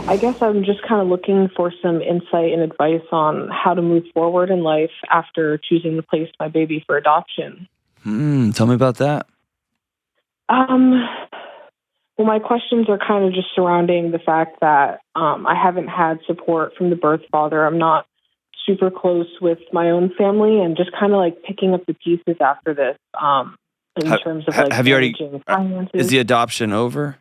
I guess I'm just kind of looking for some insight and advice on how to move forward in life after choosing to place my baby for adoption. Tell me about that. Um, well, my questions are kind of just surrounding the fact that I haven't had support from the birth father. I'm not super close with my own family, and just kind of like picking up the pieces after this in terms of like Have you already? managing finances. Is the adoption over?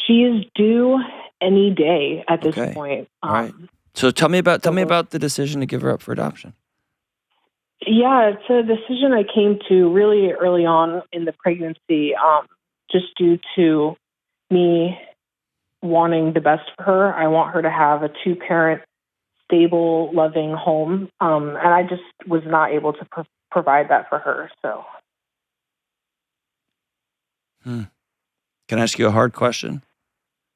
She is due any day at this Okay. point. All right. So tell me about the decision to give her up for adoption. Yeah, it's a decision I came to really early on in the pregnancy, just due to me wanting the best for her. I want her to have a two-parent, stable, loving home, and I just was not able to provide that for her. So, Can I ask you a hard question?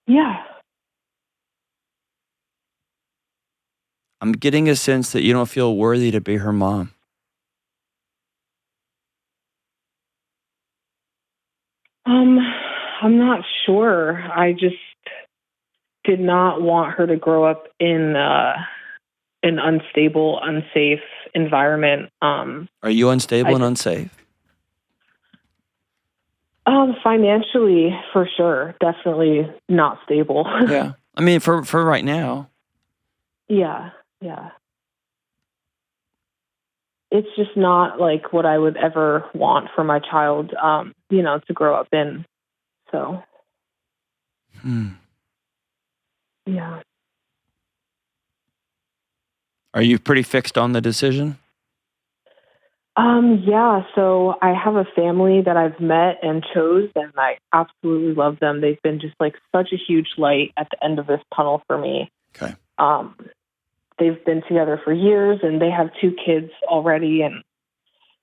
yeah. I'm getting a sense that you don't feel worthy to be her mom. I'm not sure. I just did not want her to grow up in an unstable, unsafe environment. Are you unstable and unsafe? Financially, for sure, definitely not stable. Yeah. I mean, for right now. Yeah. It's just not like what I would ever want for my child, to grow up in. So. Yeah. Are you pretty fixed on the decision? Yeah, so I have a family that I've met and chose, and I absolutely love them. They've been just like such a huge light at the end of this tunnel for me. Okay. They've been together for years, and they have 2 kids already, and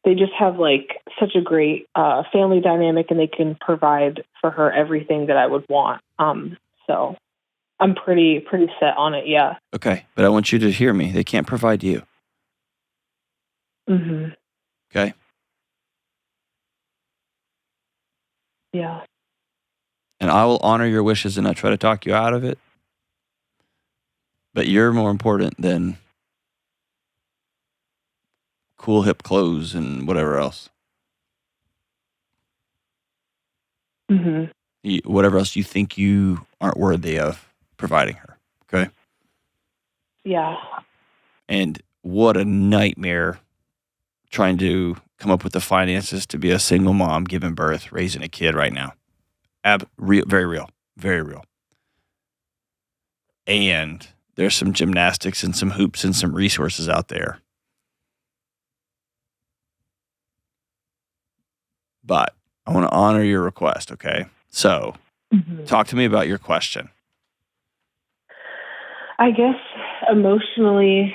they just have like such a great family dynamic, and they can provide for her everything that I would want. So I'm pretty set on it. Yeah. Okay, but I want you to hear me. They can't provide you. Mm-hmm. Okay. Yeah. And I will honor your wishes and not try to talk you out of it. But you're more important than cool hip clothes and whatever else. Mm-hmm. Whatever else you think you aren't worthy of providing her. Okay. Yeah. And what a nightmare trying to come up with the finances to be a single mom giving birth, raising a kid right now. Very real. Very real. And there's some gymnastics and some hoops and some resources out there. But I want to honor your request, okay? So talk to me about your question. I guess emotionally,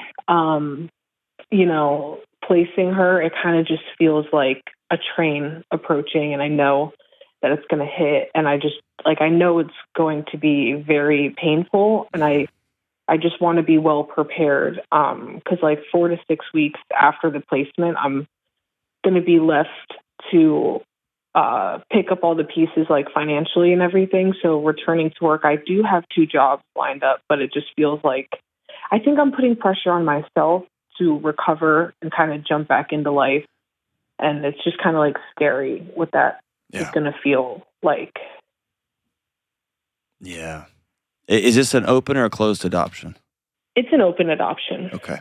placing her, it kind of just feels like a train approaching, and I know that it's going to hit, and I know it's going to be very painful, and I just want to be well prepared, because like 4 to 6 weeks after the placement, I'm going to be left to pick up all the pieces like financially and everything. So returning to work, I do have 2 jobs lined up, but it just feels like I think I'm putting pressure on myself to recover and kind of jump back into life. And it's just kind of like scary what that is going to feel like. Yeah. Is this an open or a closed adoption? It's an open adoption. Okay.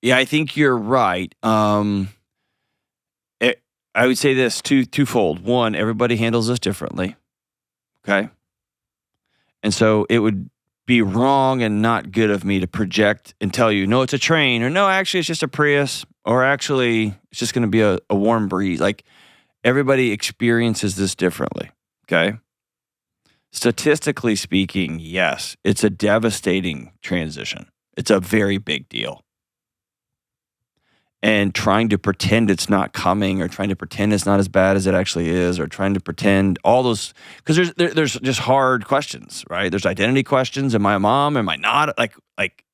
Yeah, I think you're right. I would say this twofold. One, everybody handles this differently. Okay. And so it would be wrong and not good of me to project and tell you, no, it's a train, or no, actually it's just a Prius, or actually it's just going to be a warm breeze. Like, everybody experiences this differently. Okay. Statistically speaking, yes, it's a devastating transition. It's a very big deal. And trying to pretend it's not coming, or trying to pretend it's not as bad as it actually is, or trying to pretend all those, because there's just hard questions, right? There's identity questions. Am I a mom? Am I not? Like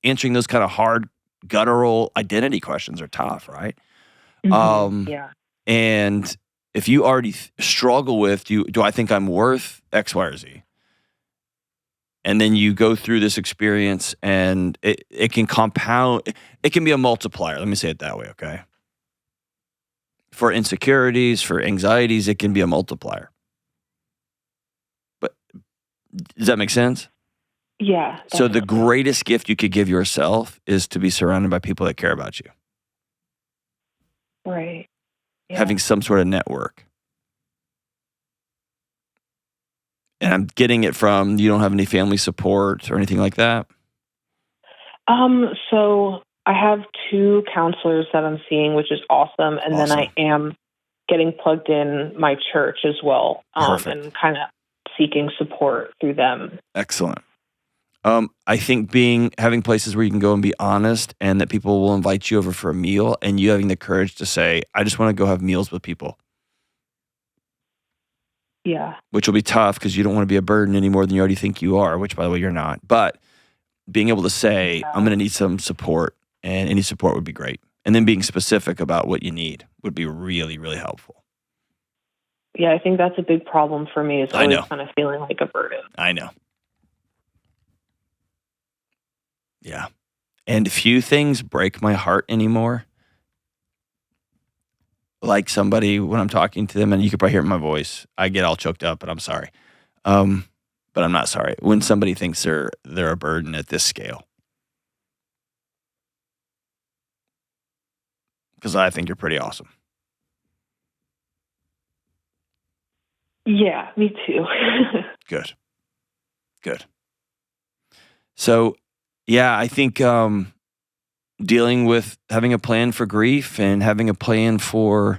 answering those kind of hard, guttural identity questions are tough, right? Yeah. And if you already struggle with, do I think I'm worth X, Y, or Z? And then you go through this experience and it can compound. It can be a multiplier. Let me say it that way, okay? For insecurities, for anxieties, it can be a multiplier. But does that make sense? Yeah. So the Definitely. greatest gift you could give yourself is to be surrounded by people that care about you. Right. Yeah. Having some sort of network. And I'm getting it from, you don't have any family support or anything like that? So I have 2 counselors that I'm seeing, which is awesome. And then I Awesome. am getting plugged in my church as well, Perfect. and kind of seeking support through them. Excellent. I think having places where you can go and be honest, and that people will invite you over for a meal, and you having the courage to say, I just want to go have meals with people, Yeah. which will be tough because you don't want to be a burden any more than you already think you are, which, by the way, you're not. But being able to say, I'm going to need some support, and any support would be great. And then being specific about what you need would be really, really helpful. Yeah, I think that's a big problem for me, is I always know. kind of feeling like a burden. I know. Yeah. And few things break my heart anymore. Like somebody, when I'm talking to them, and you could probably hear it in my voice, I get all choked up, and I'm sorry. But I'm not sorry. When somebody thinks they're a burden at this scale. Because I think you're pretty awesome. Yeah, me too. Good. Good. So, yeah, I think dealing with having a plan for grief and having a plan for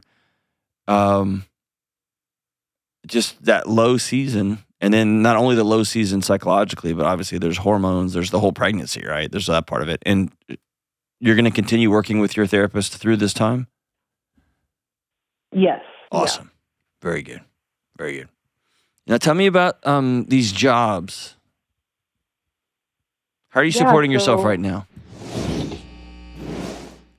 just that low season, and then not only the low season psychologically, but obviously there's hormones, there's the whole pregnancy, right? There's that part of it. And you're going to continue working with your therapist through this time? Yes. Awesome. Yeah. Very good. Very good. Now tell me about these jobs. How are you supporting yourself right now?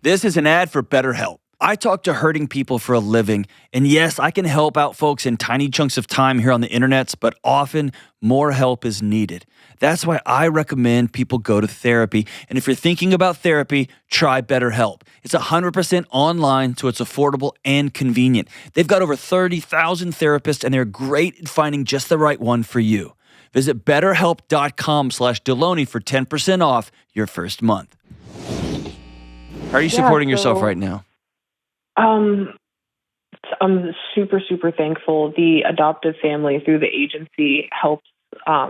This is an ad for BetterHelp. I talk to hurting people for a living, and yes, I can help out folks in tiny chunks of time here on the internets, but often more help is needed. That's why I recommend people go to therapy. And if you're thinking about therapy, try BetterHelp. It's 100% online, so it's affordable and convenient. They've got over 30,000 therapists, and they're great at finding just the right one for you. Visit betterhelp.com/Delony for 10% off your first month. How are you supporting yourself right now? I'm super, super thankful. The adoptive family through the agency helps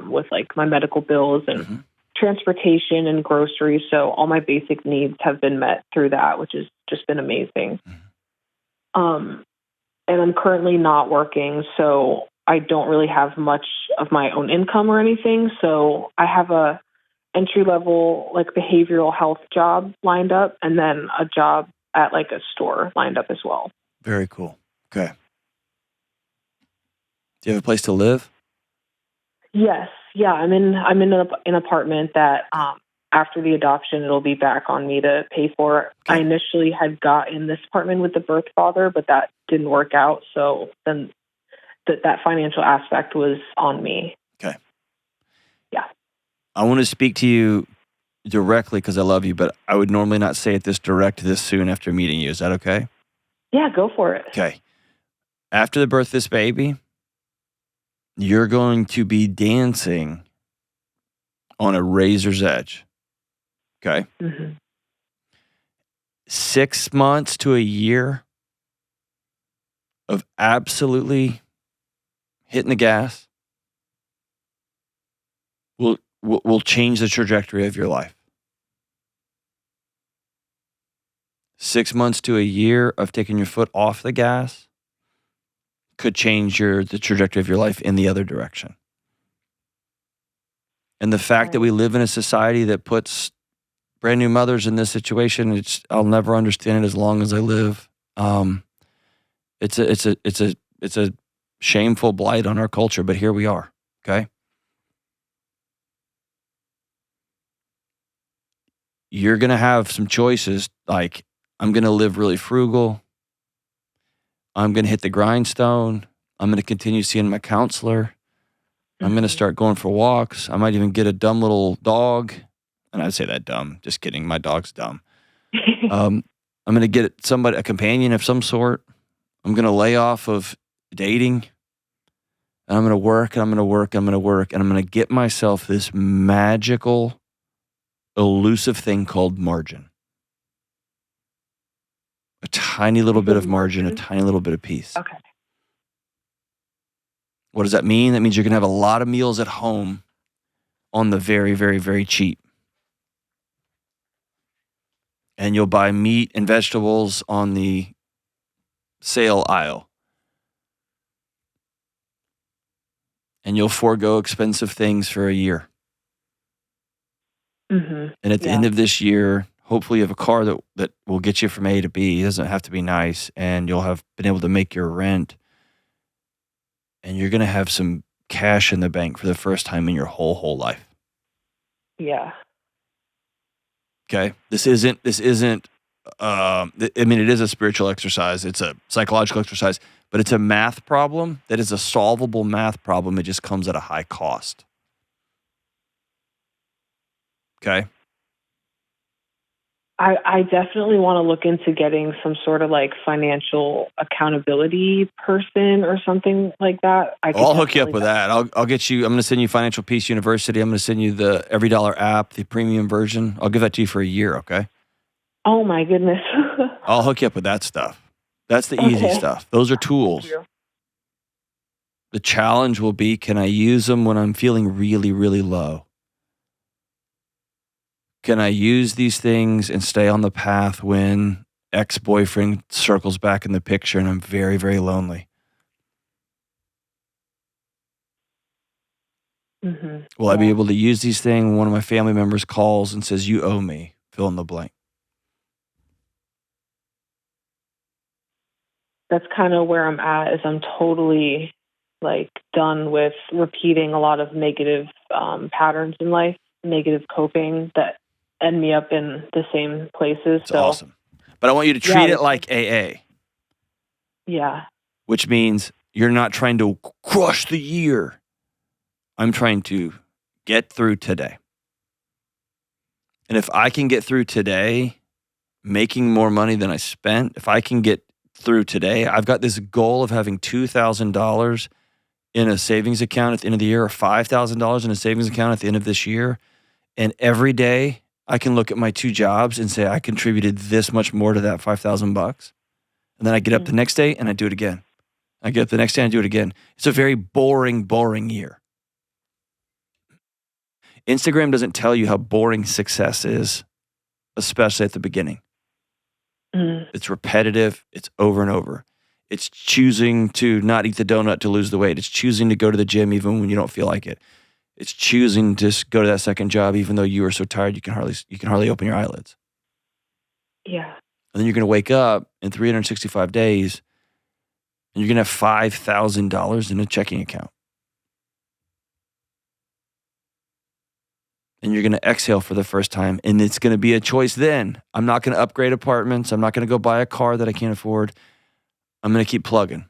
with like my medical bills and transportation and groceries. So all my basic needs have been met through that, which has just been amazing. And I'm currently not working, so I don't really have much of my own income or anything. So I have a entry-level like behavioral health job lined up, and then a job at like a store lined up as well. Very cool. Okay. Do you have a place to live? Yes. Yeah. I'm in an apartment that after the adoption, it'll be back on me to pay for. Okay. I initially had gotten this apartment with the birth father, but that didn't work out. So then that financial aspect was on me. Okay. Yeah. I want to speak to you directly because I love you, but I would normally not say it this soon after meeting you. Is that okay? Yeah, go for it. Okay. After the birth of this baby, you're going to be dancing on a razor's edge. Okay. 6 months to a year of absolutely hitting the gas will change the trajectory of your life. 6 months to a year of taking your foot off the gas could change the trajectory of your life in the other direction. And the fact that we live in a society that puts brand new mothers in this situation, I'll never understand it as long as I live. It's a shameful blight on our culture, but here we are. Okay. You're going to have some choices like, I'm going to live really frugal. I'm going to hit the grindstone. I'm going to continue seeing my counselor. I'm going to start going for walks. I might even get a dumb little dog. And I'd say that dumb. Just kidding. My dog's dumb. I'm going to get a companion of some sort. I'm going to lay off of dating. And I'm going to work, and I'm going to work, and I'm going to work. And I'm going to get myself this magical, elusive thing called margin. A tiny little bit of margin, a tiny little bit of peace. Okay. What does that mean? That means you're going to have a lot of meals at home on the very, very, very cheap. And you'll buy meat and vegetables on the sale aisle. And you'll forego expensive things for a year. Mm-hmm. And at the end of this year, hopefully you have a car that will get you from A to B. It doesn't have to be nice. And you'll have been able to make your rent. And you're going to have some cash in the bank for the first time in your whole life. Yeah. Okay. This isn't, I mean, it is a spiritual exercise. It's a psychological exercise, but it's a math problem that is a solvable math problem. It just comes at a high cost. Okay. I definitely want to look into getting some sort of like financial accountability person or something like that. I'll hook you up with that. I'll get you. I'm going to send you Financial Peace University. I'm going to send you the Every Dollar app, the premium version. I'll give that to you for a year. Okay. Oh my goodness. I'll hook you up with that stuff. That's the easy stuff. Those are tools. The challenge will be, can I use them when I'm feeling really, really low? Can I use these things and stay on the path when ex-boyfriend circles back in the picture and I'm very, very lonely? Mm-hmm. Will I be able to use these things when one of my family members calls and says, you owe me, fill in the blank? That's kind of where I'm at, is I'm totally like done with repeating a lot of negative patterns in life, negative coping that end me up in the same places. It's awesome. But I want you to treat it like AA. Yeah. Which means you're not trying to crush the year. I'm trying to get through today. And if I can get through today, making more money than I spent, if I can get through today, I've got this goal of having $2,000 in a savings account at the end of the year, or $5,000 in a savings account at the end of this year. And every day I can look at my two jobs and say, I contributed this much more to that $5,000. And then I get up the next day and I do it again. I get up the next day and I do it again. It's a very boring year. Instagram doesn't tell you how boring success is, especially at the beginning. It's repetitive. It's over and over. It's choosing to not eat the donut to lose the weight. It's choosing to go to the gym even when you don't feel like it. It's choosing to go to that second job even though you are so tired you can hardly open your eyelids. Yeah. And then you're going to wake up in 365 days and you're going to have $5,000 in a checking account. And you're going to exhale for the first time. And it's going to be a choice then. I'm not going to upgrade apartments. I'm not going to go buy a car that I can't afford. I'm going to keep plugging.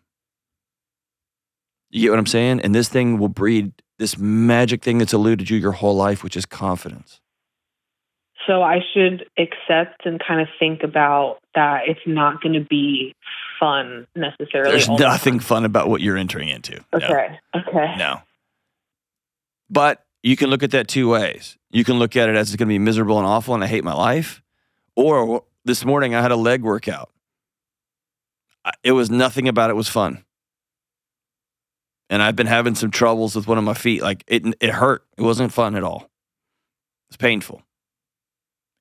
You get what I'm saying? And this thing will breed this magic thing that's eluded you your whole life, which is confidence. So I should accept and kind of think about that it's not going to be fun necessarily. There's nothing fun about what you're entering into. Okay. No. Okay. No. But you can look at that two ways. You can look at it as it's going to be miserable and awful and I hate my life. Or this morning I had a leg workout. It was nothing about it was fun. And I've been having some troubles with one of my feet. Like it hurt. It wasn't fun at all. It's painful.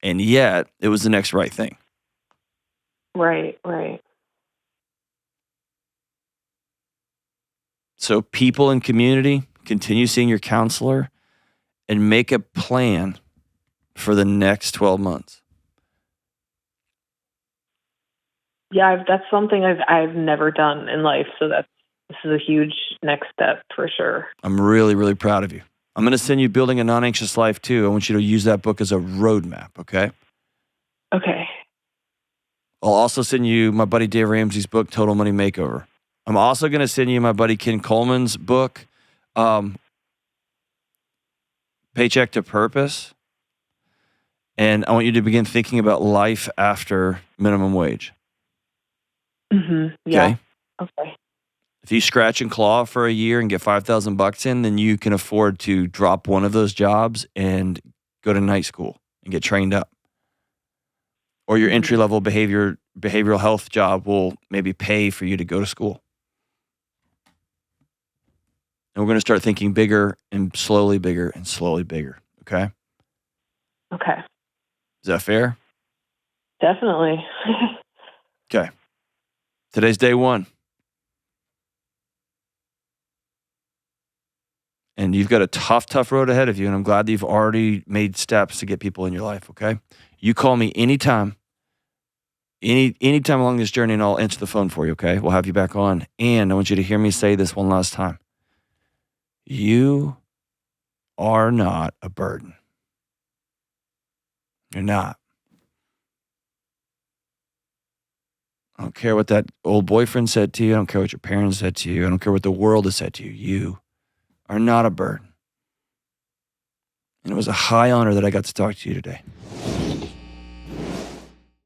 And yet it was the next right thing. Right. So people in community, continue seeing your counselor and make a plan for the next 12 months. Yeah, that's something I've never done in life. So this is a huge next step for sure. I'm really, really proud of you. I'm going to send you Building a Non-Anxious Life too. I want you to use that book as a roadmap, okay? Okay. I'll also send you my buddy Dave Ramsey's book, Total Money Makeover. I'm also going to send you my buddy Ken Coleman's book, Paycheck to Purpose. And I want you to begin thinking about life after minimum wage. Yeah. Okay? Okay. If you scratch and claw for a year and get $5,000 in, then you can afford to drop one of those jobs and go to night school and get trained up. Or your entry-level behavioral health job will maybe pay for you to go to school. And we're going to start thinking bigger and slowly bigger and slowly bigger. Okay? Okay. Is that fair? Definitely. Okay. Today's day one. And you've got a tough road ahead of you. And I'm glad that you've already made steps to get people in your life. Okay? You call me anytime. Anytime along this journey, and I'll answer the phone for you, okay? We'll have you back on. And I want you to hear me say this one last time. You are not a burden. You're not. I don't care what that old boyfriend said to you. I don't care what your parents said to you. I don't care what the world has said to you. You are not a burden. And it was a high honor that I got to talk to you today.